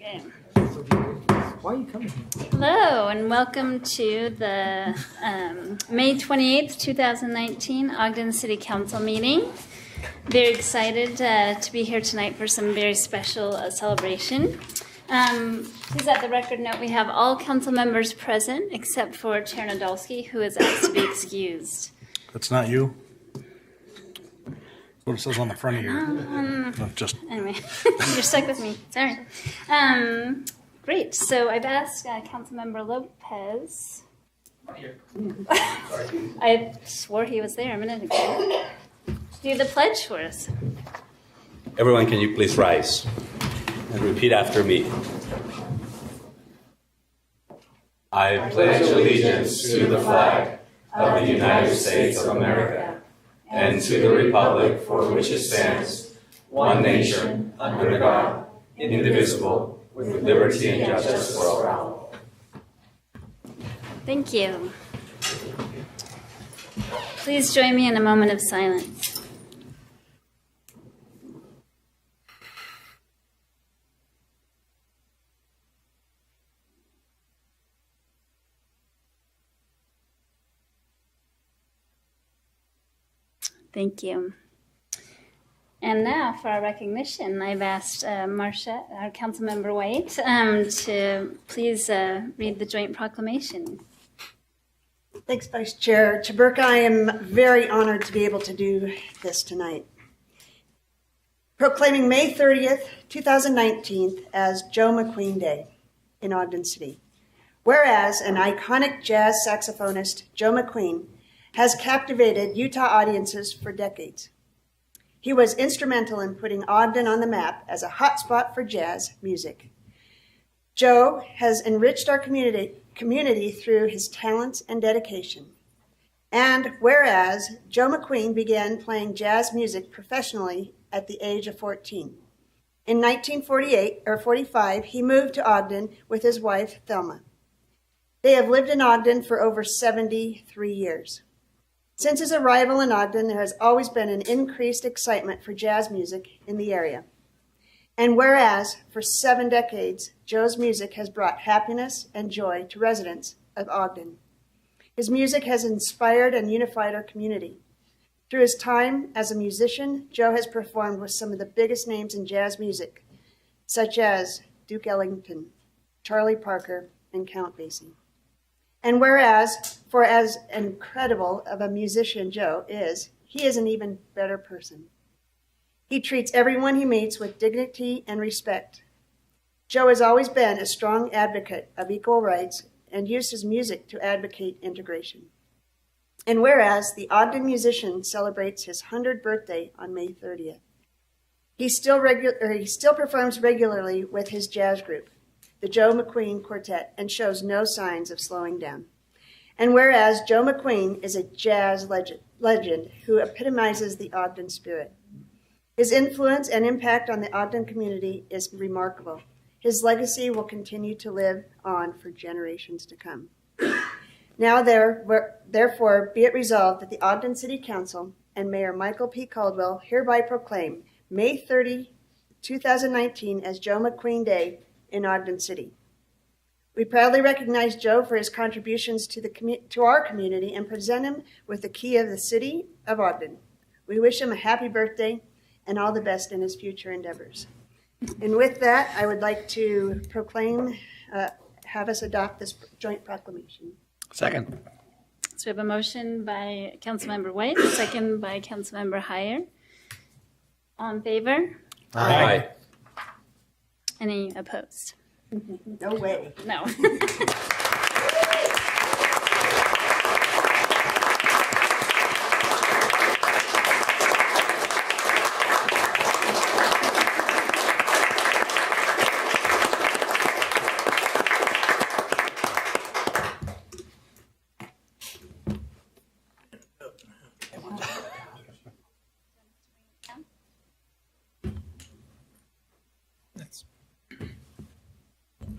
Okay. Why are you coming here? Hello, and welcome to the May 28th, 2019 Ogden City Council meeting. Very excited to be here tonight for some very special celebration. Please let the record note we have all council members present except for Chair Nadolski, who is asked to be excused. That's not you? That's what it says on the front of your... Anyway, you're stuck with me. Sorry. Great. So I've asked Councilmember Lopez. I swore he was there a minute ago. Do the pledge for us. Everyone, can you please rise and repeat after me? I pledge allegiance to the flag of the United States of America and to the republic for which it stands, one nation, under God, indivisible, with liberty and justice for all. Thank you. Please join me in a moment of silence. Thank you. And now for our recognition, I've asked Marcia, our Councilmember White, to please read the joint proclamation. Thanks, Vice Chair Chaburka. I am very honored to be able to do this tonight. Proclaiming May 30th, 2019 as Joe McQueen Day in Ogden City. Whereas an iconic jazz saxophonist, Joe McQueen, has captivated Utah audiences for decades. He was instrumental in putting Ogden on the map as a hotspot for jazz music. Joe has enriched our community through his talents and dedication. And whereas Joe McQueen began playing jazz music professionally at the age of 14. In 1945, he moved to Ogden with his wife, Thelma. They have lived in Ogden for over 73 years. Since his arrival in Ogden, there has always been an increased excitement for jazz music in the area. And whereas for 7 decades, Joe's music has brought happiness and joy to residents of Ogden. His music has inspired and unified our community. Through his time as a musician, Joe has performed with some of the biggest names in jazz music, such as Duke Ellington, Charlie Parker, and Count Basie. And whereas, for as incredible of a musician Joe is, he is an even better person. He treats everyone he meets with dignity and respect. Joe has always been a strong advocate of equal rights and used his music to advocate integration. And whereas the Ogden musician celebrates his 100th birthday on May 30th, he still performs regularly with his jazz group, the Joe McQueen Quartet, and shows no signs of slowing down. And whereas Joe McQueen is a jazz legend who epitomizes the Ogden spirit. His influence and impact on the Ogden community is remarkable. His legacy will continue to live on for generations to come. Now, therefore, be it resolved that the Ogden City Council and Mayor Michael P. Caldwell hereby proclaim May 30, 2019 as Joe McQueen Day in Ogden City. We proudly recognize Joe for his contributions to our community and present him with the key of the city of Ogden. We wish him a happy birthday and all the best in his future endeavors. And with that, I would like to have us adopt this joint proclamation. Second. So we have a motion by Councilmember White, second by Councilmember Heyer. All in favor? Aye. Any opposed? No way. No.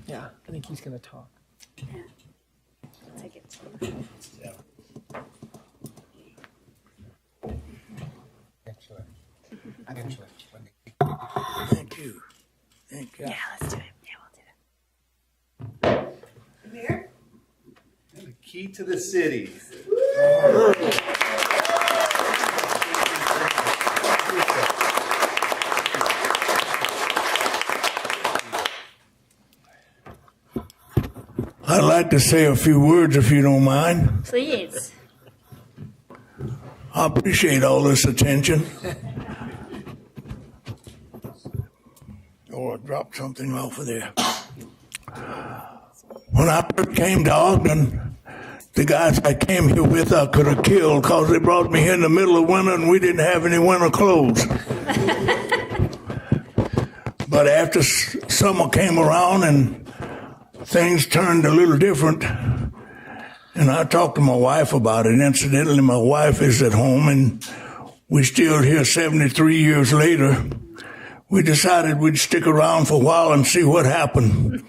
Yeah, I think he's going to talk. Yeah. I'll take it. Thank you. Thank you. Yeah, let's do it. Yeah, we'll do Key to the city. I'd like to say a few words if you don't mind. Please. I appreciate all this attention. Oh, I dropped something off of there. When I first came to Ogden, the guys I came here with I could have killed because they brought me here in the middle of winter and we didn't have any winter clothes. But after summer came around and things turned a little different, and I talked to my wife about it. Incidentally, my wife is at home, and we're still here 73 years later. We decided we'd stick around for a while and see what happened.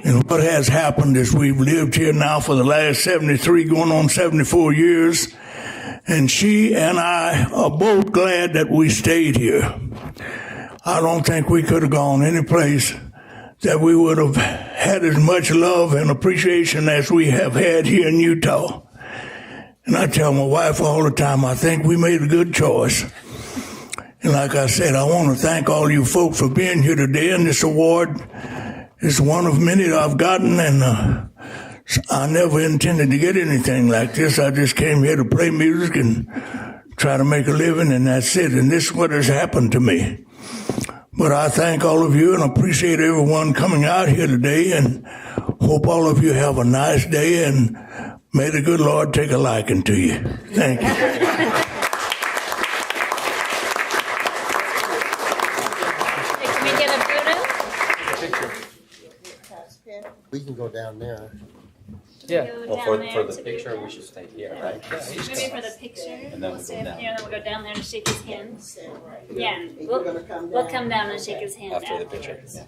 And what has happened is we've lived here now for the last 73, going on 74 years, and she and I are both glad that we stayed here. I don't think we could have gone any place that we would have had as much love and appreciation as we have had here in Utah. And I tell my wife all the time, I think we made a good choice. And like I said, I want to thank all you folks for being here today. And this award is one of many that I've gotten, and I never intended to get anything like this. I just came here to play music and try to make a living, and that's it. And this is what has happened to me. But I thank all of you and appreciate everyone coming out here today, and hope all of you have a nice day, and may the good Lord take a liking to you. Thank you. Can we get a photo? We can go down there. Yeah. Go Well, down for there the to picture, the- we should stay here, right? Maybe for the picture, And then we'll we'll stay go up down. here, and then we'll go down there and shake his hand. Yeah, You're gonna come we'll down. come down and shake his hand After the picture. afterwards.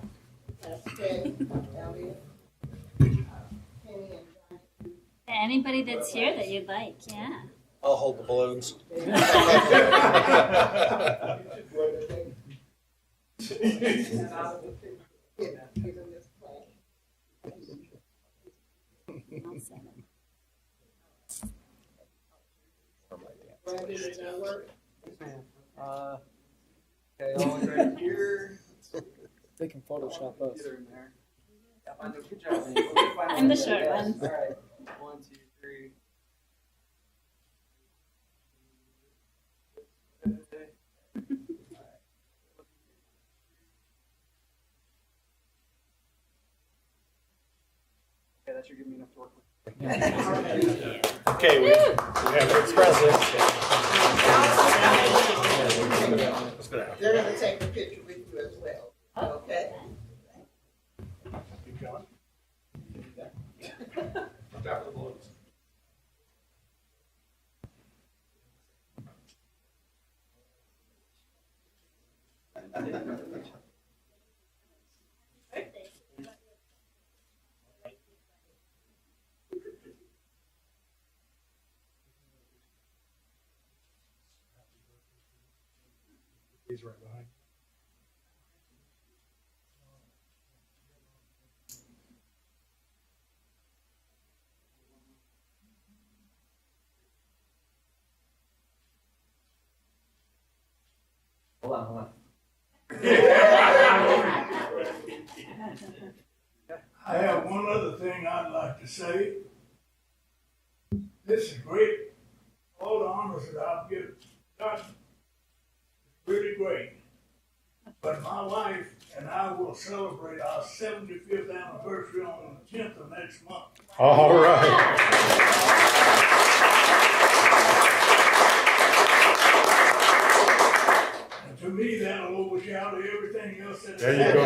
Anybody that's here that you'd like, yeah. I'll hold the balloons. I'll set it. Okay, all right here. They can Photoshop us. I'm the short one. All right. 1, 2, 3. Okay, that should give me enough to work with. Okay, we have to express it. They're gonna take a picture with you as well, okay? Keep going. He's right behind. Hold on, hold on. I have one other thing I'd like to say. This is great. All the honors that I've gotten, really great. But my wife and I will celebrate our 75th anniversary on the 10th of next month. All right. And to me, that'll overshadow everything else that's There you go.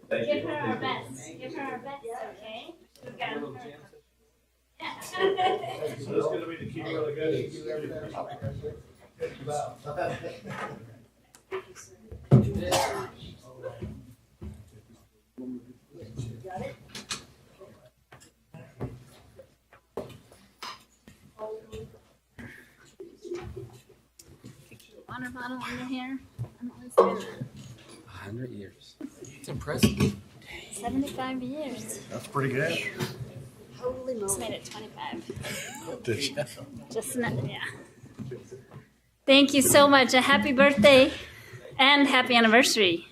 Thank Give you. her our best. Give her our best, okay? We've got her. So this is going to be the key really good. Water bottle in your hair. I'm always doing that. 100 years. It's impressive. 75 years. That's pretty good. Holy Just moly. made it 25. Did you? Just not, yeah. Thank you so much. A happy birthday and happy anniversary.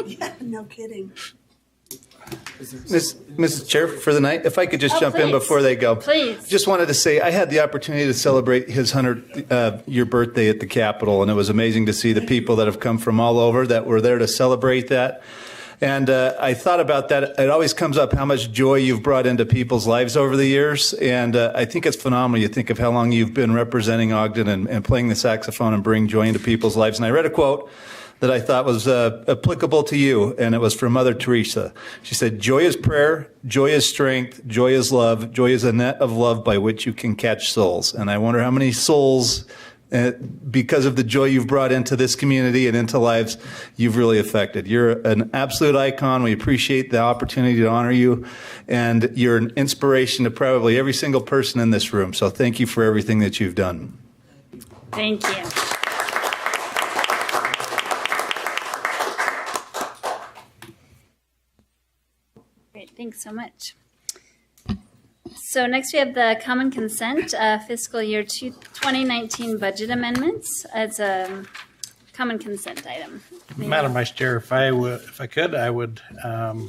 Yeah, no kidding. Mrs. Chair, for the night, if I could just Oh, jump in please. before they go. Please. Just wanted to say I had the opportunity to celebrate his 100-year birthday at the Capitol, and it was amazing to see the people that have come from all over that were there to celebrate that. And I thought about that. It always comes up how much joy you've brought into people's lives over the years. And I think it's phenomenal. You think of how long you've been representing Ogden and playing the saxophone and bring joy into people's lives. And I read a quote that I thought was applicable to you, and it was from Mother Teresa. She said, "Joy is prayer, joy is strength, joy is love, joy is a net of love by which you can catch souls." And I wonder how many souls, because of the joy you've brought into this community and into lives, you've really affected. You're an absolute icon. We appreciate the opportunity to honor you, and you're an inspiration to probably every single person in this room. So thank you for everything that you've done. Thank you. Great, thanks so much. So next we have the common consent fiscal year 2019 budget amendments as a common consent item. Madam Vice Chair, if I could, I would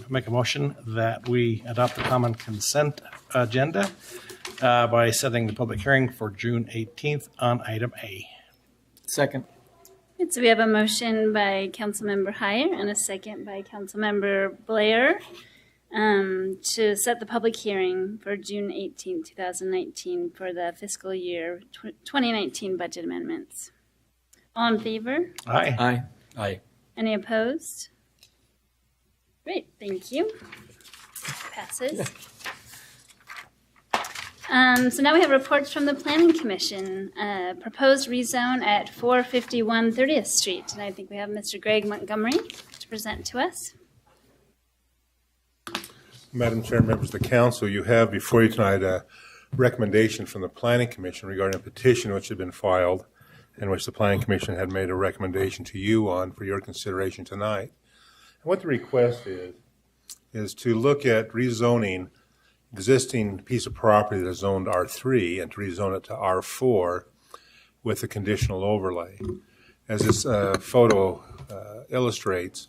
make a motion that we adopt the common consent agenda by setting the public hearing for June 18th on item A. Second. So we have a motion by Councilmember Heyer and a second by Councilmember Blair to set the public hearing for June 18, 2019 for the fiscal year 2019 budget amendments. All in favor? Aye. Aye. Aye. Any opposed? Great, thank you. Passes. So now we have reports from the Planning Commission. Proposed rezone at 451 30th Street. And I think we have Mr. Greg Montgomery to present to us. Madam Chair, members of the council, you have before you tonight a recommendation from the Planning Commission regarding a petition which had been filed and which the Planning Commission had made a recommendation to you on for your consideration tonight. And what the request is to look at rezoning existing piece of property that is zoned R3 and to rezone it to R4 with a conditional overlay. As this photo illustrates,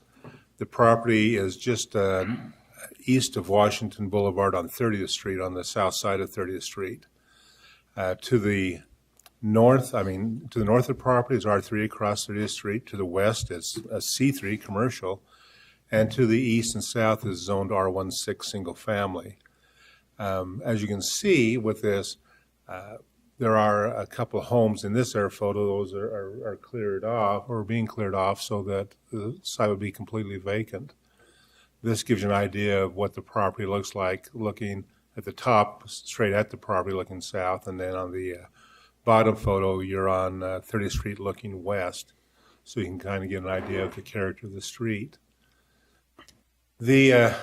the property is just east of Washington Boulevard on 30th Street, on the south side of 30th Street. To the north of the property is R3 across 30th Street. To the west is a C3 commercial, and to the east and south is zoned R16 single family. As you can see with this, there are a couple of homes in this air photo. Those are cleared off or being cleared off so that the site would be completely vacant. This gives you an idea of what the property looks like looking at the top, straight at the property looking south, and then on the bottom photo you're on 30th Street looking west, so you can kind of get an idea of the character of the street. The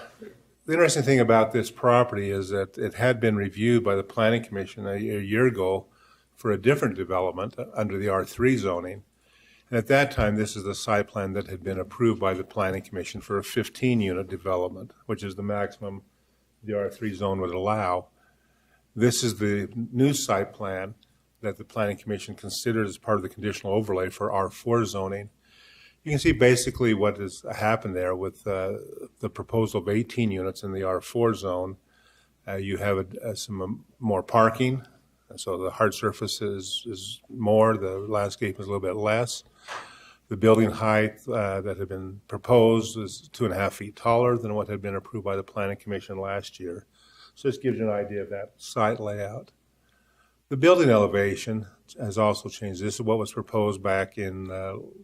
interesting thing about this property is that it had been reviewed by the Planning Commission a year ago for a different development under the R3 zoning. And at that time, this is the site plan that had been approved by the Planning Commission for a 15-unit development, which is the maximum the R3 zone would allow. This is the new site plan that the Planning Commission considered as part of the conditional overlay for R4 zoning. You can see basically what has happened there with the proposal of 18 units in the R4 zone. You have some more parking, so the hard surface is more, the landscape is a little bit less. The building height that had been proposed is 2.5 feet taller than what had been approved by the Planning Commission last year. So this gives you an idea of that site layout. The building elevation has also changed. This is what was proposed back in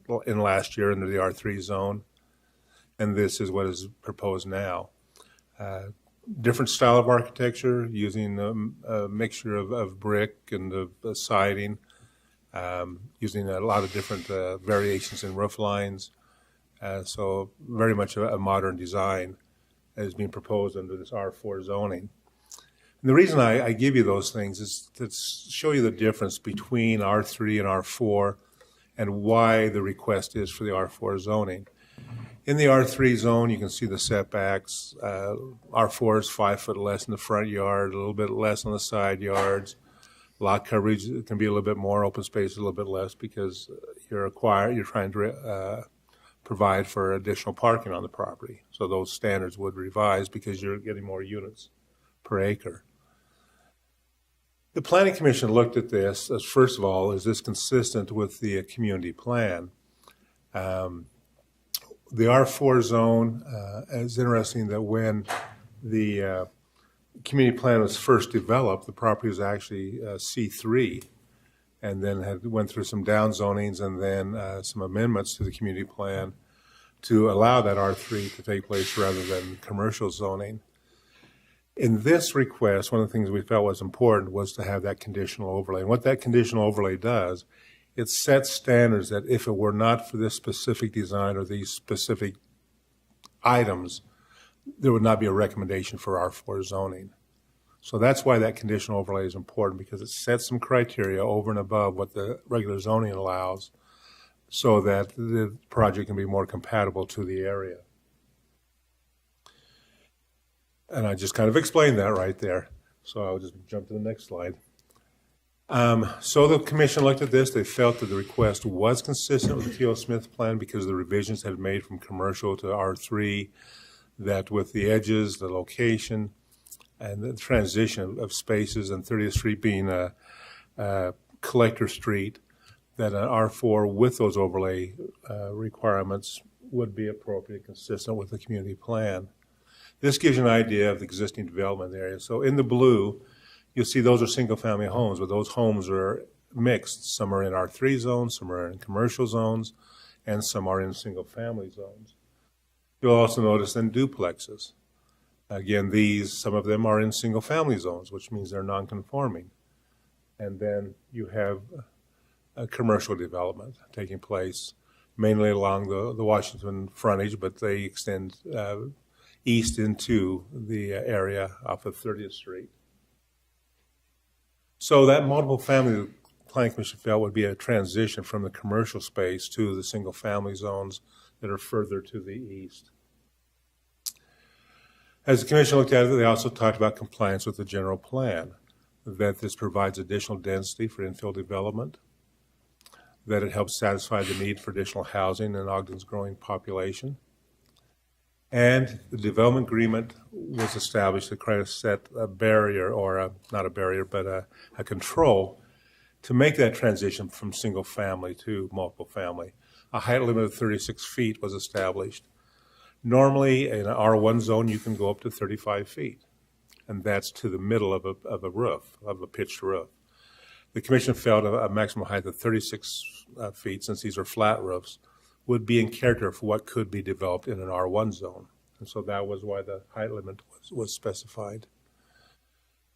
last year under the R3 zone, and this is what is proposed now. Different style of architecture using a mixture of brick and of siding, using a lot of different variations in roof lines. So very much a modern design is being proposed under this R4 zoning. And the reason I give you those things is to show you the difference between R3 and R4 and why the request is for the R4 zoning. In the R3 zone, you can see the setbacks. R4 is 5 foot less in the front yard, a little bit less on the side yards. Lot coverage can be a little bit more, open space a little bit less because you're trying to provide for additional parking on the property. So those standards would revise because you're getting more units per acre. The Planning Commission looked at this as, first of all, is this consistent with the community plan? The R4 zone is interesting that when the community plan was first developed, the property was actually C3, and then went through some downzonings and then some amendments to the community plan to allow that R3 to take place rather than commercial zoning. In this request, one of the things we felt was important was to have that conditional overlay. And what that conditional overlay does, it sets standards that if it were not for this specific design or these specific items, there would not be a recommendation for R4 zoning. So that's why that conditional overlay is important, because it sets some criteria over and above what the regular zoning allows so that the project can be more compatible to the area. And I just kind of explained that right there. So I'll just jump to the next slide. So the commission looked at this. They felt that the request was consistent with the T.O. Smith plan because the revisions had made from commercial to R3, that with the edges, the location, and the transition of spaces, and 30th Street being a collector street, that an R4 with those overlay requirements would be appropriate, consistent with the community plan. This gives you an idea of the existing development area. So in the blue, you'll see those are single-family homes, but those homes are mixed. Some are in R3 zones, some are in commercial zones, and some are in single-family zones. You'll also notice then duplexes. Again, some of them are in single-family zones, which means they're non-conforming. And then you have a commercial development taking place mainly along the Washington frontage, but they extend east into the area off of 30th Street. So that multiple family, the Planning Commission felt, would be a transition from the commercial space to the single family zones that are further to the east. As the Commission looked at it, they also talked about compliance with the general plan, that this provides additional density for infill development, that it helps satisfy the need for additional housing in Ogden's growing population. And the development agreement was established to try to set a barrier, or not a barrier, but a control to make that transition from single family to multiple family. A height limit of 36 feet was established. Normally, in an R1 zone, you can go up to 35 feet, and that's to the middle of a roof, of a pitched roof. The Commission felt a maximum height of 36 feet, since these are flat roofs, would be in character for what could be developed in an R1 zone. And so that was why the height limit was specified.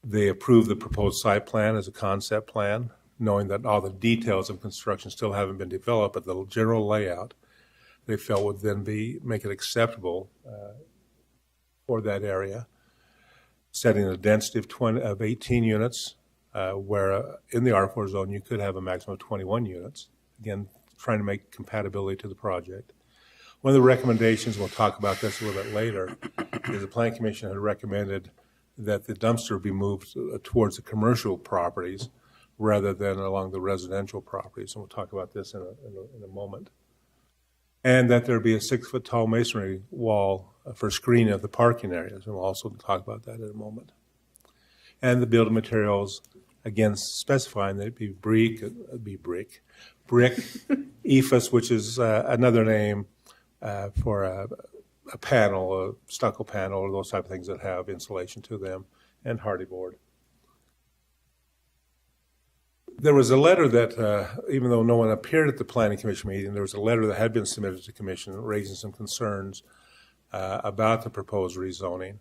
They approved the proposed site plan as a concept plan, knowing that all the details of construction still haven't been developed, but the general layout they felt would then make it acceptable for that area, setting a density of 18 units, where in the R4 zone you could have a maximum of 21 units. Again, trying to make compatibility to the project. One of the recommendations, we'll talk about this a little bit later, is the Planning Commission had recommended that the dumpster be moved towards the commercial properties rather than along the residential properties. And we'll talk about this in a moment. And that there be a 6-foot tall masonry wall for screening of the parking areas. And we'll also talk about that in a moment. And the building materials, again, specifying that it be brick, EFS, which is another name for a panel, a stucco panel, or those type of things that have insulation to them, and hardy board. There was a letter that, even though no one appeared at the Planning Commission meeting, there was a letter that had been submitted to the Commission raising some concerns about the proposed rezoning.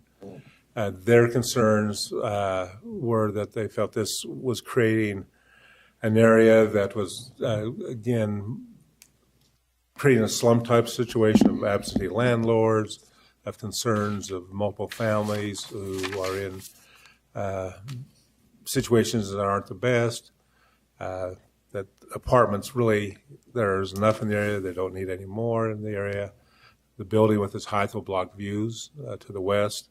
Their concerns were that they felt this was creating an area that was, again, creating a slum-type situation of absentee landlords, of concerns of multiple families who are in situations that aren't the best, that apartments really, there's enough in the area, they don't need any more in the area, The building with its height will block views to the west,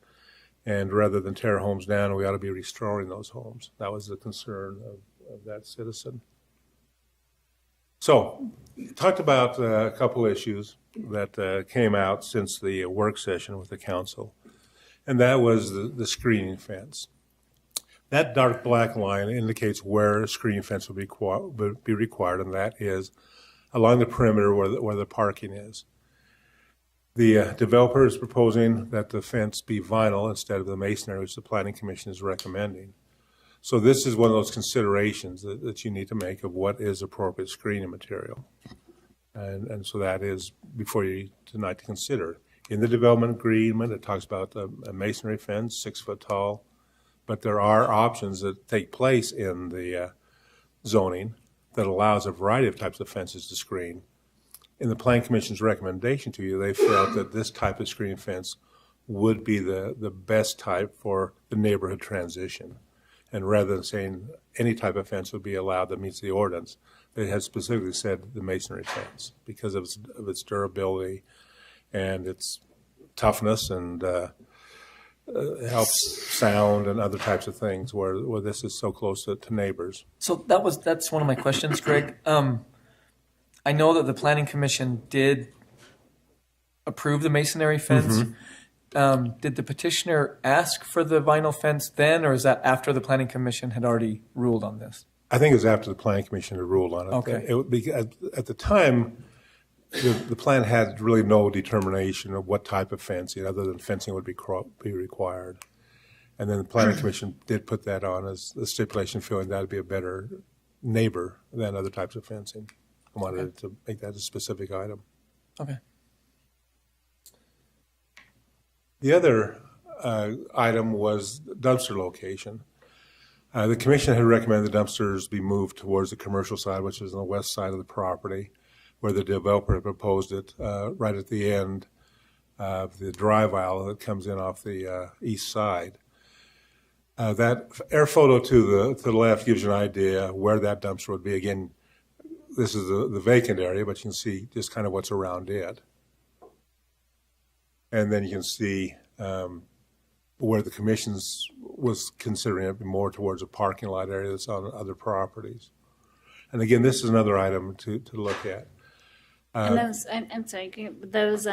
and rather than tear homes down, we ought to be restoring those homes. That was the concern of that citizen. So, talked about a couple issues that came out since the work session with the council, and that was the screening fence. That dark black line indicates where a screening fence would be required, and that is along the perimeter where the parking is. The developer is proposing that the fence be vinyl instead of the masonry, which the Planning Commission is recommending. So this is one of those considerations that you need to make of what is appropriate screening material. And so that is before you tonight to consider. In the development agreement, it talks about a masonry fence, 6 foot tall, but there are options that take place in the zoning that allows a variety of types of fences to screen. In the Planning Commission's recommendation to you, they felt that this type of screening fence would be the best type for the neighborhood transition. And rather than saying any type of fence would be allowed that meets the ordinance, they had specifically said the masonry fence because of its durability and its toughness and helps sound and other types of things where this is so close to neighbors. So that's one of my questions, Greg. I know that the Planning Commission did approve the masonry fence. Mm-hmm. Did the petitioner ask for the vinyl fence then, or is that after the Planning Commission had already ruled on this? I think it was after the Planning Commission had ruled on it. Okay. It would be, at the time, the plan had really no determination of what type of fencing, other than fencing would be required. And then the Planning Commission did put that on as a stipulation, feeling that would be a better neighbor than other types of fencing. I wanted to make that a specific item. Okay. The other item was dumpster location. The commission had recommended the dumpsters be moved towards the commercial side, which is on the west side of the property, where the developer had proposed it right at the end of the drive aisle that comes in off the east side. That air photo to the left gives you an idea where that dumpster would be. Again, this is the vacant area, but you can see just kind of what's around it. And then you can see where the commission's was considering it more towards a parking lot area that's on other properties. And again, this is another item to look at. And those, I'm sorry, those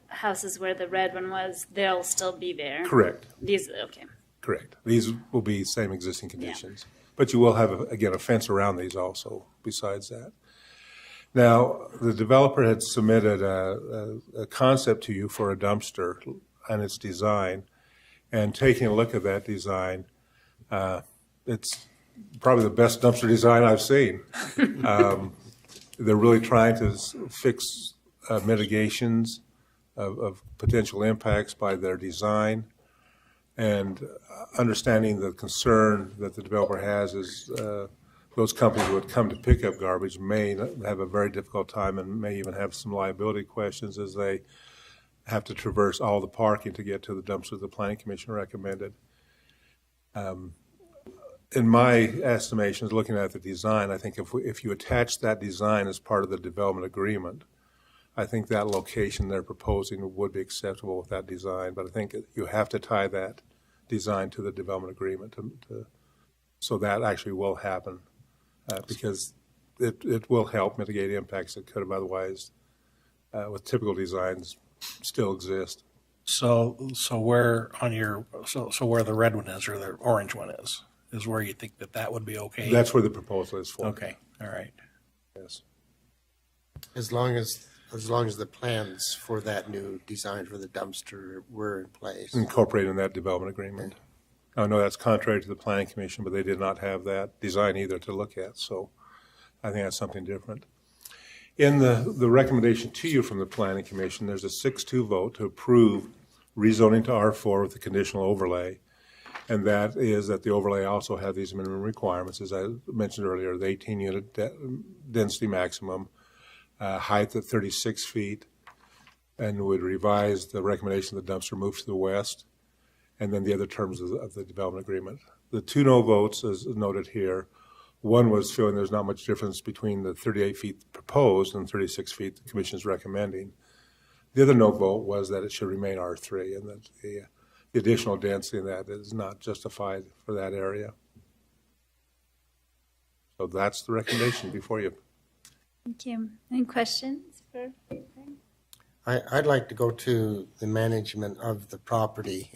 houses where the red one was, they'll still be there? Correct. These, okay. Correct. These will be same existing conditions. Yeah. But you will have, again, a fence around these also besides that. Now, the developer had submitted a concept to you for a dumpster and its design. And taking a look at that design, it's probably the best dumpster design I've seen. They're really trying to fix mitigations of potential impacts by their design. And understanding the concern that the developer has is those companies who would come to pick up garbage may have a very difficult time and may even have some liability questions as they have to traverse all the parking to get to the dumpster the Planning Commission recommended. In my estimations, looking at the design, I think if you attach that design as part of the development agreement, I think that location they're proposing would be acceptable with that design. But I think you have to tie that design to the development agreement so that actually will happen because it will help mitigate impacts that could have otherwise, with typical designs, still exist. So where on your so where the red one is or the orange one is where you think that would be okay? That's where the proposal is for. Okay, all right. Yes. As long as the plans for that new design for the dumpster were in place. Incorporated in that development agreement. I know that's contrary to the Planning Commission, but they did not have that design either to look at. So I think that's something different. In the recommendation to you from the Planning Commission, there's a 6-2 vote to approve rezoning to R4 with a conditional overlay. And that is that the overlay also have these minimum requirements, as I mentioned earlier, the 18-unit density maximum, height at 36 feet, and would revise the recommendation that the dumpster move to the west, and then the other terms of the development agreement. The 2 no votes, as noted here, one was feeling there's not much difference between the 38 feet proposed and 36 feet the Commission is recommending. The other no vote was that it should remain R3 and that the additional density in that is not justified for that area. So that's the recommendation before you. Thank you. Any questions for? I'd like to go to the management of the property.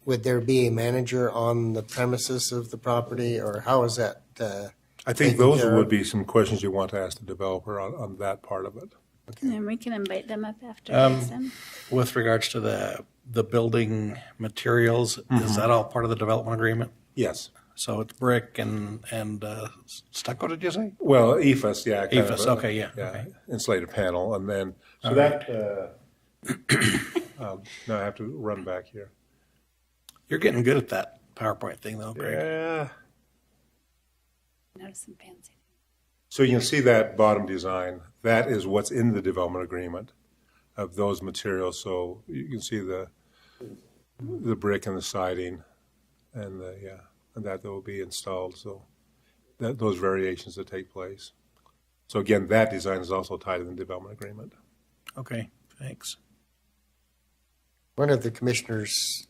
Would there be a manager on the premises of the property, or how is that? I think those would be some questions you want to ask the developer on that part of it. Okay. And we can invite them up after. With regards to the building materials, is that all part of the development agreement? Yes. So it's brick and stucco, did you say? Well, EFS, yeah. EFS, okay, yeah. Okay. Insulated panel, and then, so that, now I have to run back here. You're getting good at that PowerPoint thing, though, Greg. Yeah. Notice some fancy. So you can see that bottom design. That is what's in the development agreement of those materials. So you can see the brick and the siding, and and that will be installed. So those variations that take place. So again, that design is also tied in the development agreement. Okay, thanks. One of the commissioners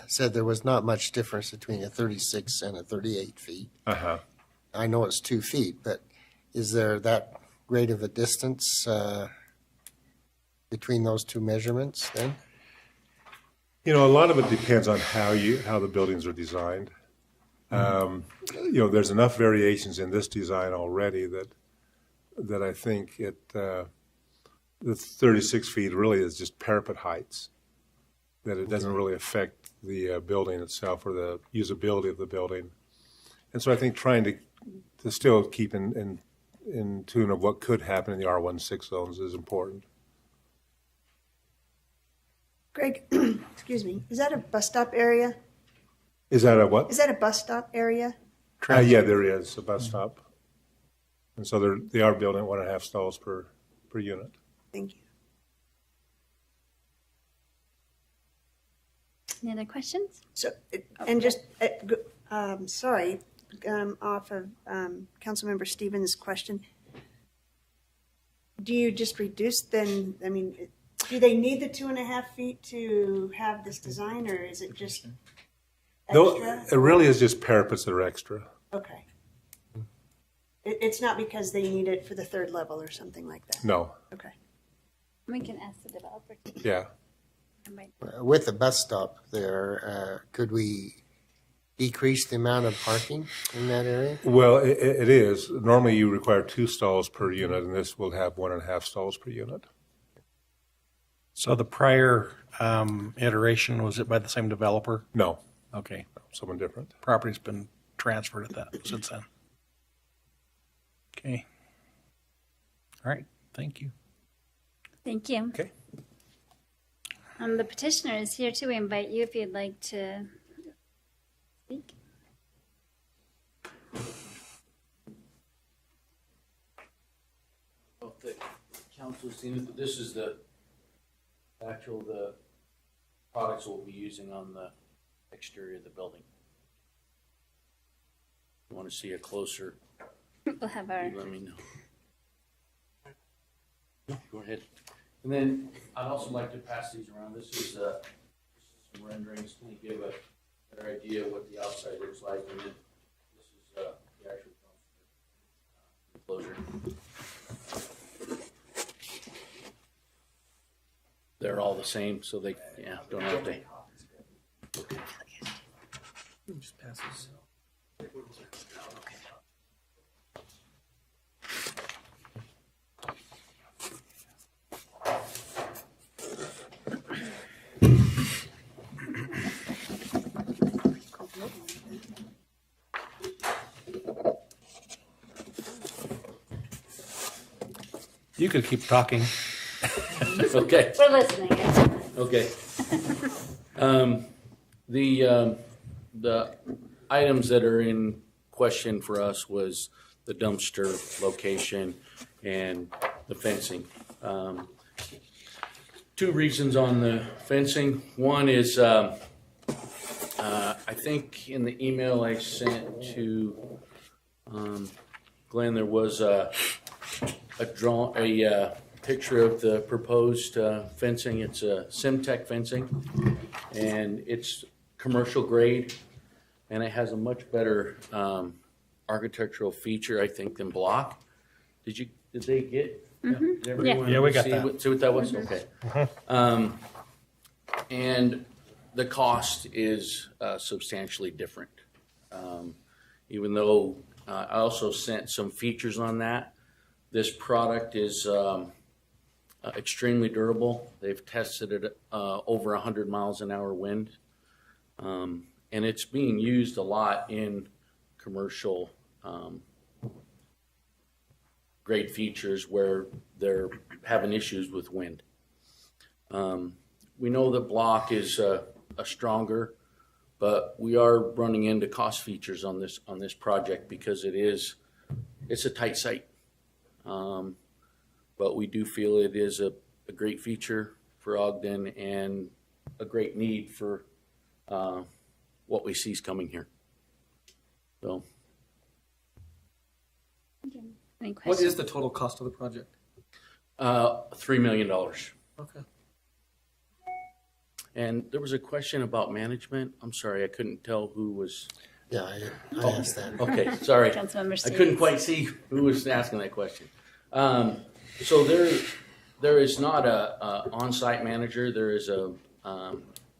said there was not much difference between a 36 and a 38 feet. Uh-huh. I know it's 2 feet, but is there that great of a distance between those two measurements then? You know, a lot of it depends on how the buildings are designed. You know, there's enough variations in this design already that I think the 36 feet really is just parapet heights, that it doesn't really affect the building itself or the usability of the building. And so I think trying to still keep in tune of what could happen in the R16 zones is important. Greg, excuse me, is that a bus stop area? Is that a what? Is that a bus stop area? Yeah, there is a bus stop. And so they are building 1.5 stalls per unit. Thank you. Any other questions? So, and just, sorry, off of Councilmember Stevens' question, do you just reduce then, I mean, do they need the 2.5 feet to have this design, or is it just extra? No, it really is just parapets that are extra. Okay. It's not because they need it for the third level or something like that? No. Okay. We can ask the developer. Yeah. With the bus stop there, could we decrease the amount of parking in that area? Well, it is. Normally you require 2 stalls per unit, and this will have 1.5 stalls per unit. So the prior iteration, was it by the same developer? No. Okay. Someone different. Property's been transferred at that since then. Okay. All right. Thank you. Thank you. Okay. The petitioner is here too. We invite you if you'd like to speak. Well, if the council's seen it, this is the products we'll be using on the exterior of the building. If you want to see a closer, We'll have our. let me know. No, go ahead. And then I'd also like to pass these around. This is some renderings to give a better idea of what the outside looks like. And then this is the actual enclosure. They're all the same, so they don't have to. Just pass this. You could keep talking. Okay. We're listening. Okay. The items that are in question for us was the dumpster location and the fencing. 2 reasons on the fencing. One is I think in the email I sent to Glenn there was a picture of the proposed fencing. It's a Simtech fencing, and it's commercial grade, and it has a much better architectural feature, I think, than block. Did they get? Did everyone Yeah, we got see that. See what that was? Okay. And the cost is substantially different. Even though I also sent some features on that. This product is extremely durable. They've tested it over 100 miles an hour wind. And it's being used a lot in commercial grade features where they're having issues with wind. We know that block is a stronger, but we are running into cost features on this project because it's a tight site. But we do feel it is a great feature for Ogden and a great need for what we see is coming here. So, Any What questions? is the total cost of the project? $3 million. Okay. And there was a question about management. I'm sorry, I couldn't tell who was. Yeah, I asked that. Okay, sorry. Councilmember I couldn't Stevens. quite see who was asking that question. So there is not a on-site manager. There is an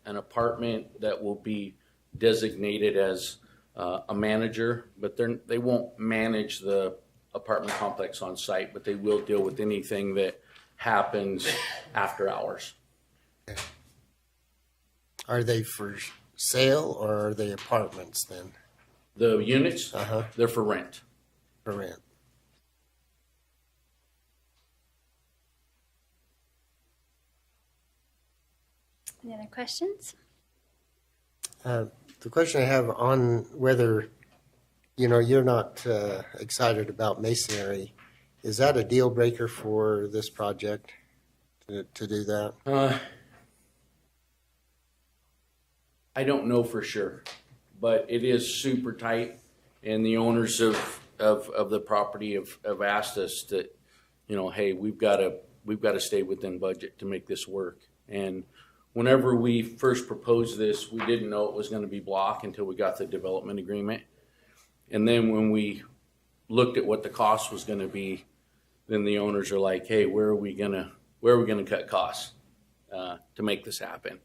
apartment that will be designated as a manager, but they won't manage the apartment complex on site, but they will deal with anything that happens after hours. Okay. Are they for sale or are they apartments then? The units, they're for rent. For rent. Any other questions? The question I have on whether, you're not excited about masonry, is that a deal breaker for this project to do that? I don't know for sure, but it is super tight, and the owners of the property have asked us that, hey, we've got to stay within budget to make this work. And whenever we first proposed this, we didn't know it was going to be block until we got the development agreement. And then when we looked at what the cost was going to be, then the owners are like, hey, where are we gonna cut costs to make this happen?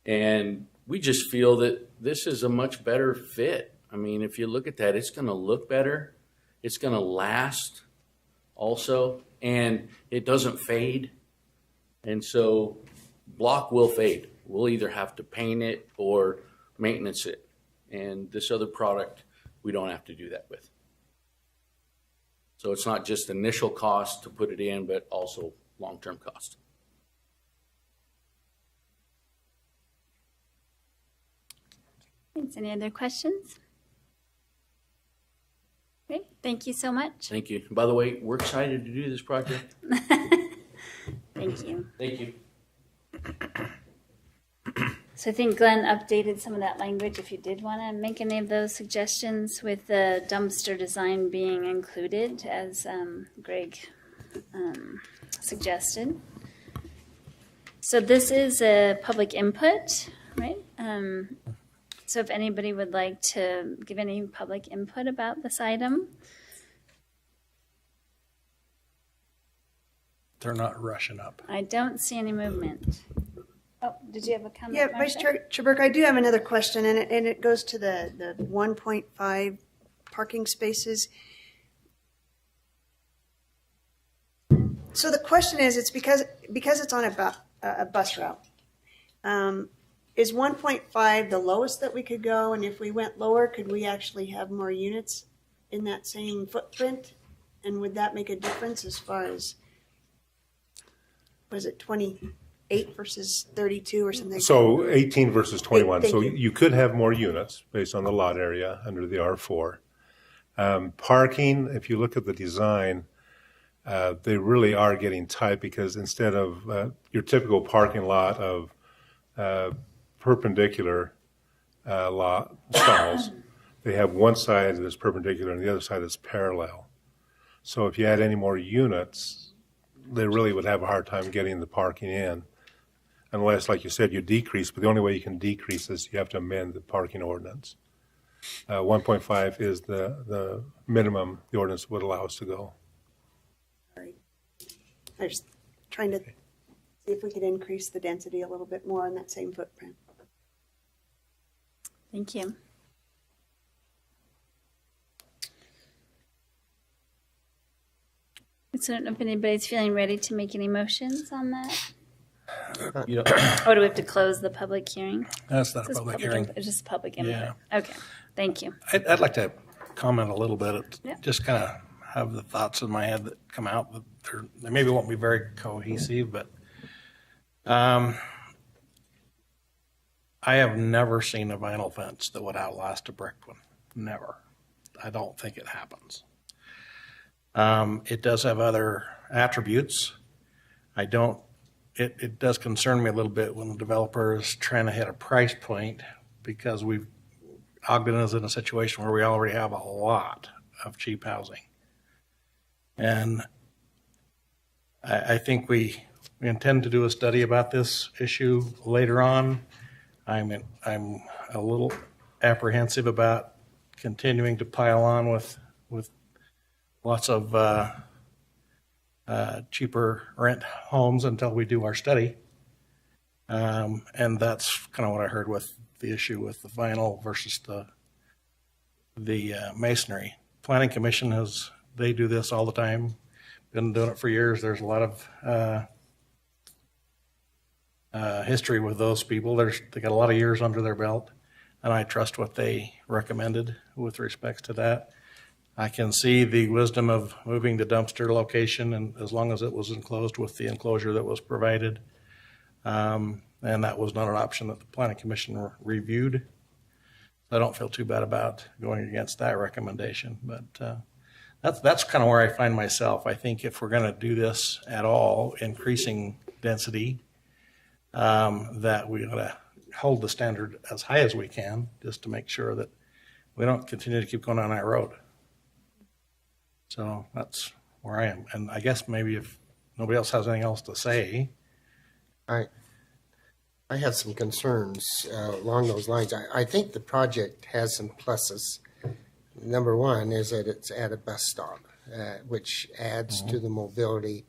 And we just feel that this is a much better fit. I mean, if you look at that, it's going to look better. It's going to last also, and it doesn't fade. And so block will fade. We'll either have to paint it or maintenance it. And this other product, we don't have to do that with. So it's not just initial cost to put it in, but also long-term cost. Thanks. Any other questions? Okay, thank you so much. Thank you. By the way, we're excited to do this project. Thank you. Thank you. So I think Glenn updated some of that language if you did want to make any of those suggestions with the dumpster design being included as Greg suggested. So this is a public input, right? So if anybody would like to give any public input about this item. They're not rushing up. I don't see any movement. Oh, did you have a comment? Yeah, Vice Chair Chaburk, I do have another question, and it goes to the 1.5 parking spaces. So the question is, it's because it's on a bus route. Is 1.5 the lowest that we could go? And if we went lower, could we actually have more units in that same footprint? And would that make a difference as far as, was it 28 versus 32 or something? So 18 versus 21. Thank So you. you could have more units based on the lot area under the R4. Parking, if you look at the design, they really are getting tight because instead of your typical parking lot of perpendicular lot stalls, they have one side that's perpendicular and the other side is parallel. So if you add any more units, they really would have a hard time getting the parking in unless, like you said, you decrease. But the only way you can decrease is you have to amend the parking ordinance. 1.5 is the minimum the ordinance would allow us to go. All right. I was trying to see if we could increase the density a little bit more on that same footprint. Thank you. So I don't know if anybody's feeling ready to make any motions on that. You know, Or do we have to close the public hearing? that's not a This is public hearing. It's just public input. Yeah. Okay, thank you. I'd like to comment a little bit, Yeah. just kind of have the thoughts in my head that come out. That they maybe won't be very cohesive, but I have never seen a vinyl fence that would outlast a brick one. Never. I don't think it happens. It does have other attributes. It does concern me a little bit when the developer is trying to hit a price point, because Ogden is in a situation where we already have a lot of cheap housing. And I think we intend to do a study about this issue later on. I'm a little apprehensive about continuing to pile on with lots of cheaper rent homes until we do our study. And that's kind of what I heard with the issue with the vinyl versus the masonry. Planning Commission they do this all the time. Been doing it for years. There's a lot of history with those people. They got a lot of years under their belt, and I trust what they recommended with respects to that. I can see the wisdom of moving the dumpster location, and as long as it was enclosed with the enclosure that was provided. And that was not an option that the Planning Commission reviewed. I don't feel too bad about going against that recommendation, but that's kind of where I find myself. I think if we're going to do this at all, increasing density, that we ought to hold the standard as high as we can, just to make sure that we don't continue to keep going on that road. So that's where I am. And I guess maybe if nobody else has anything else to say. I have some concerns along those lines. I think the project has some pluses. Number one is that it's at a bus stop, which adds to the mobility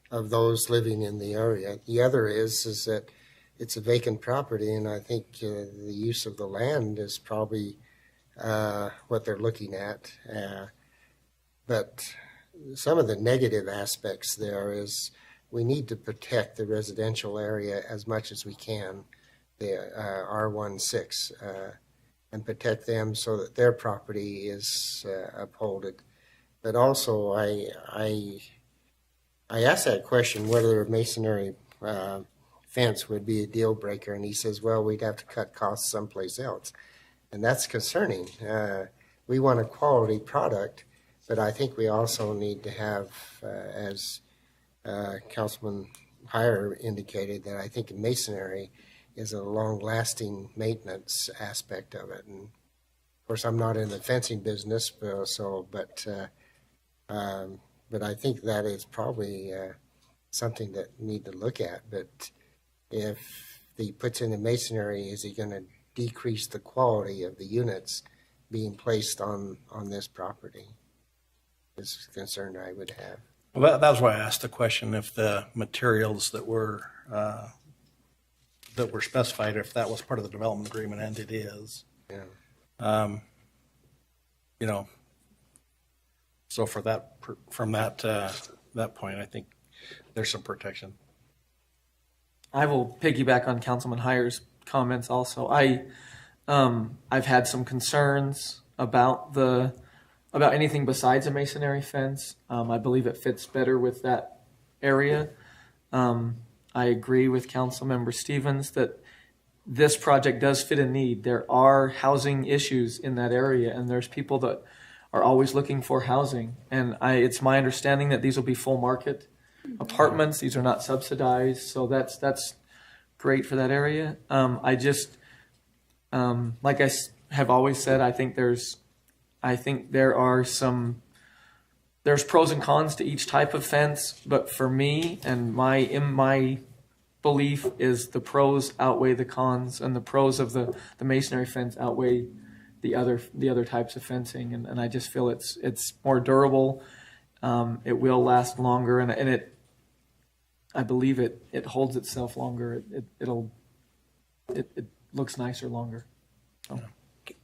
of those living in the area. The other is that it's a vacant property, and I think the use of the land is probably what they're looking at. But some of the negative aspects there is we need to protect the residential area as much as we can, the R16, and protect them so that their property is upholded. But also, I asked that question whether a masonry fence would be a deal breaker, and he says, well, we'd have to cut costs someplace else. And that's concerning. We want a quality product, but I think we also need to have, as Councilman Heyer indicated, that I think masonry is a long-lasting maintenance aspect of it. And of course, I'm not in the fencing business, but I think that is probably something that we need to look at. But if he puts in the masonry, is he going to decrease the quality of the units being placed on this property? Is a concern I would have. Well, that was why I asked the question if the materials that were specified, if that was part of the development agreement, and it is. Yeah. So from that point, I think there's some protection. I will piggyback on Councilman Heyer's comments also. I've had some concerns about anything besides a masonry fence. I believe it fits better with that area. I agree with Councilmember Stevens that this project does fit a need. There are housing issues in that area, and there's people that are always looking for housing. And it's my understanding that these will be full market apartments. These are not subsidized, so that's great for that area. I just, like I have always said, I think there are some there's pros and cons to each type of fence, but for me and my belief is the pros outweigh the cons, and the pros of the masonry fence outweigh the other types of fencing, and I just feel it's more durable. It will last longer, and I believe it holds itself longer. It looks nicer longer. So.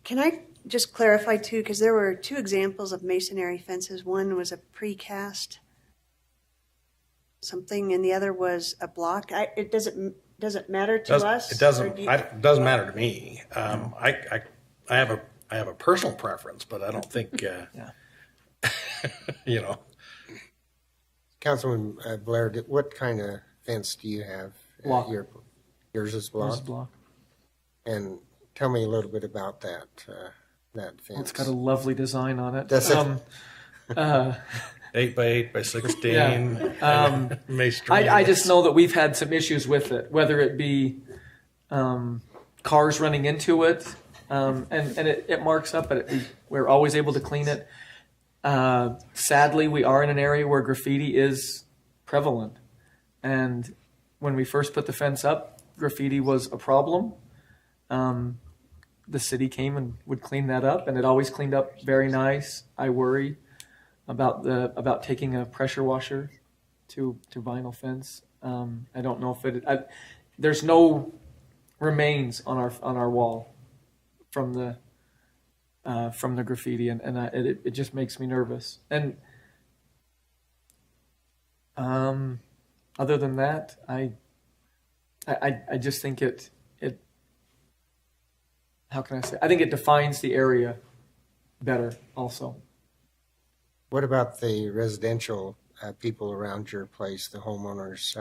Can I just clarify too, because there were two examples of masonry fences. One was a precast something, and the other was a block. It doesn't matter to us. It doesn't. It doesn't matter to me. I have a personal preference, but I don't think you know. Councilman Blair, what kind of fence do you have? Block. Yours is block. Yours is block. And tell me a little bit about that fence. Well, it's got a lovely design on it. Does it? 8 by 8 by 16. Yeah. I just know that we've had some issues with it, whether it be cars running into it, and it marks up, but we're always able to clean it. Sadly, we are in an area where graffiti is prevalent, and when we first put the fence up, graffiti was a problem. The city came and would clean that up, and it always cleaned up very nice. I worry about taking a pressure washer to vinyl fence. I don't know if there's no remains on our wall from the graffiti, and it just makes me nervous. And other than that, I just think it how can I say? I think it defines the area better also. What about the residential people around your place, the homeowners?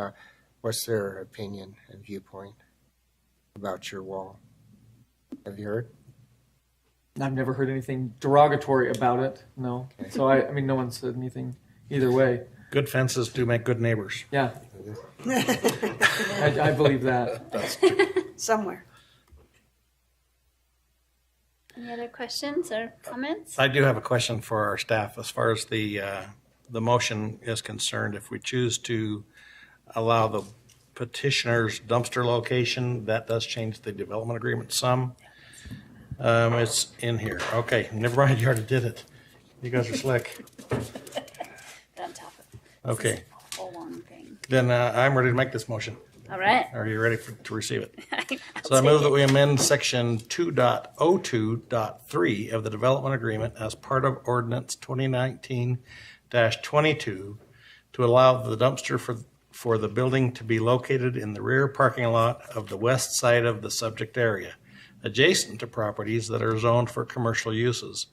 What's their opinion and viewpoint about your wall? Have you heard? I've never heard anything derogatory about it, no. Okay. So, I mean, no one said anything either way. Good fences do make good neighbors. Yeah. I believe that. That's true. Somewhere. Any other questions or comments? I do have a question for our staff as far as the motion is concerned. If we choose to allow the petitioner's dumpster location, that does change the development agreement some. It's in here. Okay, never mind. You already did it. You guys are slick. On top of it. Okay. A whole long thing. Then I'm ready to make this motion. All right. Are you ready to receive it? So I move that we amend section 2.02.3 of the development agreement as part of ordinance 2019-22 to allow the dumpster for the building to be located in the rear parking lot of the west side of the subject area, adjacent to properties that are zoned for commercial uses,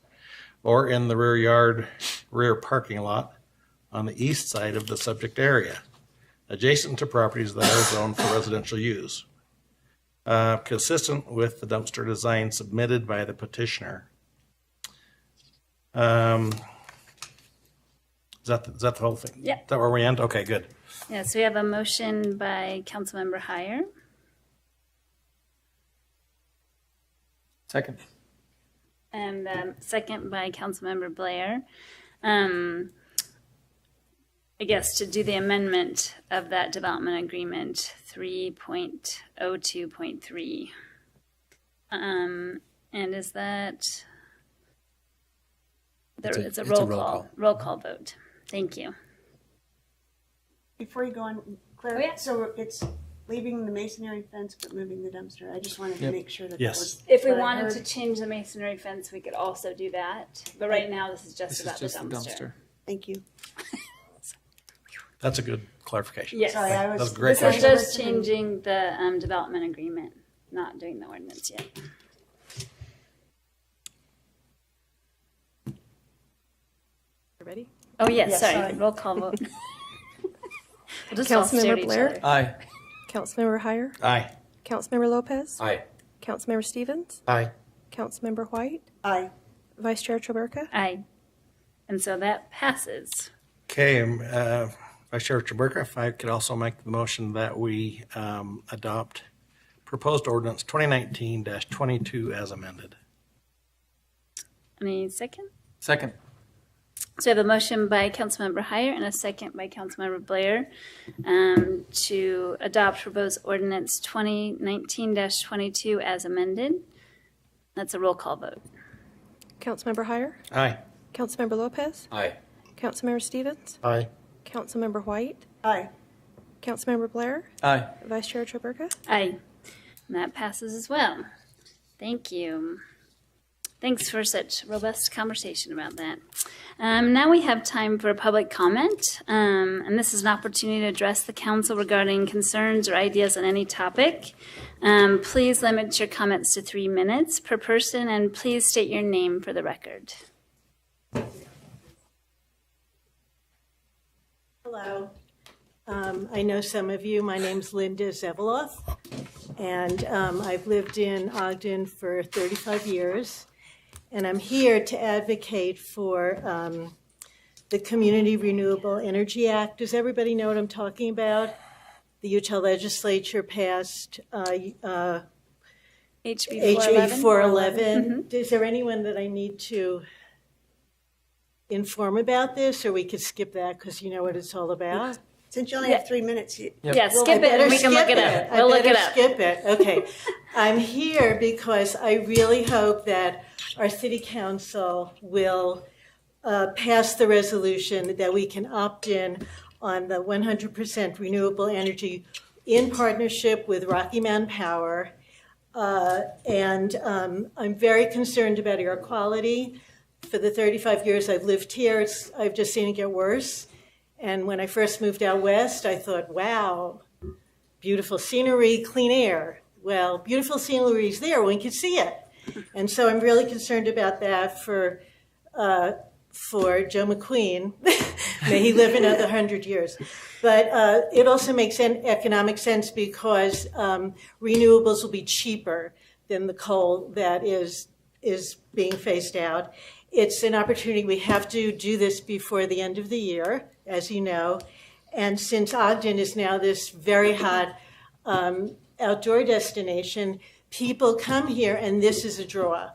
or in the rear parking lot on the east side of the subject area, adjacent to properties that are zoned for residential use, consistent with the dumpster design submitted by the petitioner. Is that the whole thing? Yeah. Is that where we end? Okay, good. Yeah, so we have a motion by Councilmember Heyer. Second. And second by Councilmember Blair. I guess to do the amendment of that development agreement 3.02.3. And is that it's a roll call vote. Thank you. Before you go on, Claire, Oh, yeah. so it's leaving the masonry fence but moving the dumpster. I just wanted to make sure that Yes. that was If we what I wanted heard. to change the masonry fence, we could also do that. But right now, this is just about the dumpster. Thank you. That's a good clarification. Yes. Sorry, I That's was. a great This is question. just changing the development agreement, not doing the ordinance yet. Ready? Oh, yes, Yes, sorry. sorry. Roll call vote. We'll just all stare at Councilmember each Blair? other. Aye. Councilmember Heyer? Aye. Councilmember Lopez? Aye. Councilmember Stevens? Aye. Councilmember White? Aye. Vice Chair Traberka? Aye. And so that passes. Okay, Vice Chair Traberka, if I could also make the motion that we adopt proposed ordinance 2019-22 as amended. Any second? Second. So I have a motion by Councilmember Heyer and a second by Councilmember Blair to adopt proposed ordinance 2019-22 as amended. That's a roll call vote. Councilmember Heyer? Aye. Councilmember Lopez? Aye. Councilmember Stevens? Aye. Councilmember White? Aye. Councilmember Blair? Aye. Vice Chair Traberka? Aye. And that passes as well. Thank you. Thanks for such robust conversation about that. Now we have time for public comment, and this is an opportunity to address the council regarding concerns or ideas on any topic. Please limit your comments to 3 minutes per person, and please state your name for the record. Hello. I know some of you. My name's Linda Zeveloff, and I've lived in Ogden for 35 years, and I'm here to advocate for the Community Renewable Energy Act. Does everybody know what I'm talking about? The Utah legislature passed HB 411. Is there anyone that I need to inform about this, or we could skip that because you know what it's all about? Since you only have 3 minutes. Yeah, skip it and we can look it up. We'll look it up. Skip it. Okay. I'm here because I really hope that our city council will pass the resolution that we can opt in on the 100% renewable energy in partnership with Rocky Mountain Power. And I'm very concerned about air quality. For the 35 years I've lived here, I've just seen it get worse. And when I first moved out west, I thought, wow, beautiful scenery, clean air. Well, beautiful scenery is there when you can see it. And so I'm really concerned about that for Joe McQueen. May he live another 100 years. But it also makes economic sense because renewables will be cheaper than the coal that is being phased out. It's an opportunity. We have to do this before the end of the year, as you know. And since Ogden is now this very hot outdoor destination, people come here and this is a draw.